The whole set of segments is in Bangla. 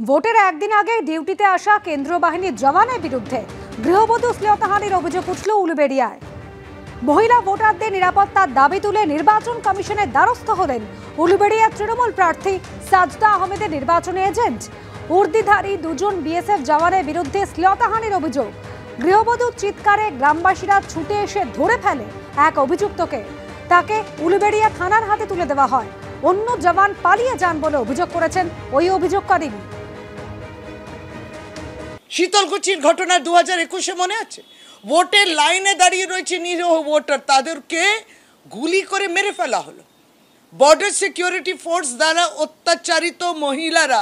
ভোটের একদিন আগে ডিউটিতে আসা কেন্দ্রীয় বাহিনীর জওয়ানের বিরুদ্ধে গৃহবধূ শ্লীলতাহানির অভিযোগ উঠল উলুবেড়িয়ায়। মহিলা ভোটারদের নিরাপত্তার দাবি তুলে নির্বাচন কমিশনের দ্বারস্থ হলেন উলুবেড়িয়ার তৃণমূল প্রার্থী সাজদা আহমেদের নির্বাচনী এজেন্ট। উর্দিধারী দুজন বিএসএফ জওয়ানের বিরুদ্ধে শ্লীলতাহানির অভিযোগ। গৃহবধূর চিৎকারে গ্রামবাসীরা ছুটে এসে ধরে ফেলে এক অভিযুক্তকে। তাকে উলুবেড়িয়া থানার হাতে তুলে দেওয়া হয়। অন্য জওয়ান পালিয়ে যান বলে অভিযোগ করেছেন ওই অভিযোগকারী। শীতলকুচির ঘটনা 2021-এ মনে আছে? ভোটের লাইনে দাঁড়িয়ে রয়েছে নিরীহ ভোটার, তাদেরকে গুলি করে মেরে ফেলা হলো। বর্ডার সিকিউরিটি ফোর্স দ্বারা অত্যাচারিত মহিলারা,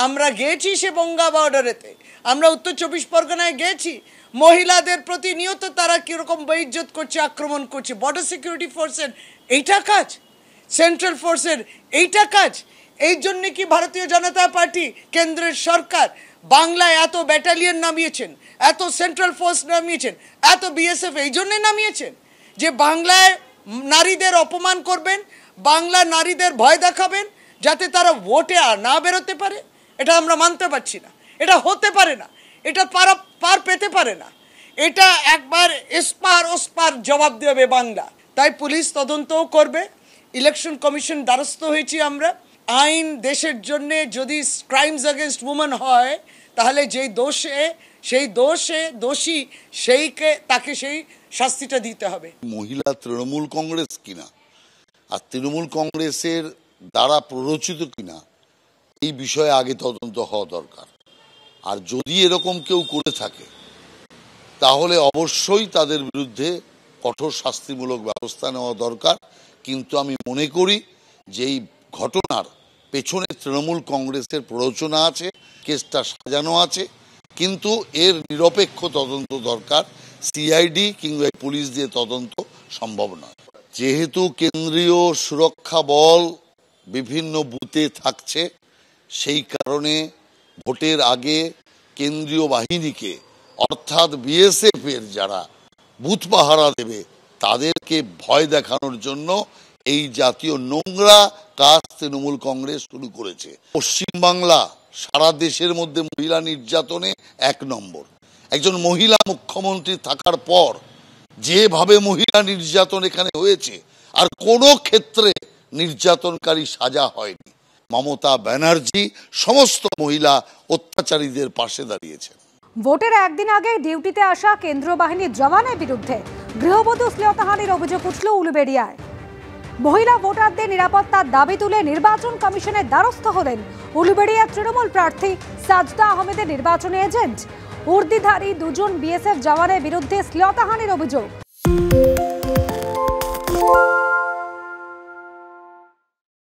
আমরা গেছি সে বঙ্গা বর্ডারেতে, আমরা উত্তর 24 পরগনায় গেছি, মহিলাদের প্রতিনিয়ত তারা কীরকম বেইজ্জত করছে, আক্রমণ করছে। বর্ডার সিকিউরিটি ফোর্সের এইটা কাজ, সেন্ট্রাল ফোর্সের এইটা কাজ। এই জন্যে কি ভারতীয় জনতা পার্টি কেন্দ্রের সরকার বাংলায় এত ব্যাটালিয়ন নামিয়েছেন, এত সেন্ট্রাল ফোর্স নামিয়েছেন, এত বিএসএফ এই জন্যে নামিয়েছেন যে বাংলায় নারীদের অপমান করবেন, বাংলা নারীদের ভয় দেখাবেন, যাতে তারা ভোটে না বেরোতে পারে? এটা আমরা মানতে পারছি না, এটা হতে পারে না, এটা পার পেতে পারে না। এটা একবার এসপার ওসপার জবাব দেবে বাংলা। তাই পুলিশ তদন্তও করবে, ইলেকশন কমিশন দ্বারস্থ হয়েছি আমরা। আইন দেশের জন্যে যদি ক্রাইমস এগেনস্ট উমেন হয়, তাহলে যেই দোষী তাকে সেই শাস্তিটা দিতে হবে। মহিলা তৃণমূল কংগ্রেস কিনা আর তৃণমূল কংগ্রেসের দ্বারা প্ররোচিত কিনা এই বিষয়ে আগে তদন্ত হওয়া দরকার। আর যদি এরকম কেউ করে থাকে তাহলে অবশ্যই তাদের বিরুদ্ধে কঠোর শাস্তিমূলক ব্যবস্থা নেওয়া দরকার। কিন্তু আমি মনে করি যে এই ঘটনার পেছনে তৃণমূল কংগ্রেসের প্ররোচনা আছে, কেসটা সাজানো আছে, কিন্তু এর নিরপেক্ষ তদন্ত দরকার। সিআইডি কিংবা পুলিশ দিয়ে তদন্ত সম্ভব নয়। যেহেতু কেন্দ্রীয় সুরক্ষা বল বিভিন্ন বুথে থাকছে, সেই কারণে ভোটের আগে কেন্দ্রীয় বাহিনীকে অর্থাৎ বিএসএফ এর যারা বুথ পাহারা দেবে তাদেরকে ভয় দেখানোর জন্য এই জাতীয় নোংরা কাজ তৃণমূল কংগ্রেস শুরু করেছে। পশ্চিমবাংলা সারা দেশের মধ্যে মহিলা নির্যাতনে 1 নম্বর। একজন মহিলা মুখ্যমন্ত্রী থাকার পর যেভাবে মহিলা নির্যাতন এখানে হয়েছে, আর কোনো ক্ষেত্রে নির্যাতনকারী সাজা হয়নি। মমতা ব্যানার্জি সমস্ত মহিলা অত্যাচারীদের পাশে দাঁড়িয়েছেন। ভোটের একদিন আগে ডিউটিতে আসা কেন্দ্রীয় বাহিনীর জওয়ানের বিরুদ্ধে গৃহবধূ শ্লীলতাহানির অভিযোগ উঠল উলুবেড়িয়ায়। মহিলা ভোটারদের নিরাপত্তার দাবি তুলে নির্বাচন কমিশনের দ্বারস্থ হলেন উলুবেড়িয়ার তৃণমূল প্রার্থী সাজদা আহমেদের নির্বাচনী এজেন্ট। উর্দিধারী দুজন বিএসএফ জওয়ানের বিরুদ্ধে শ্লীলতাহানির অভিযোগ।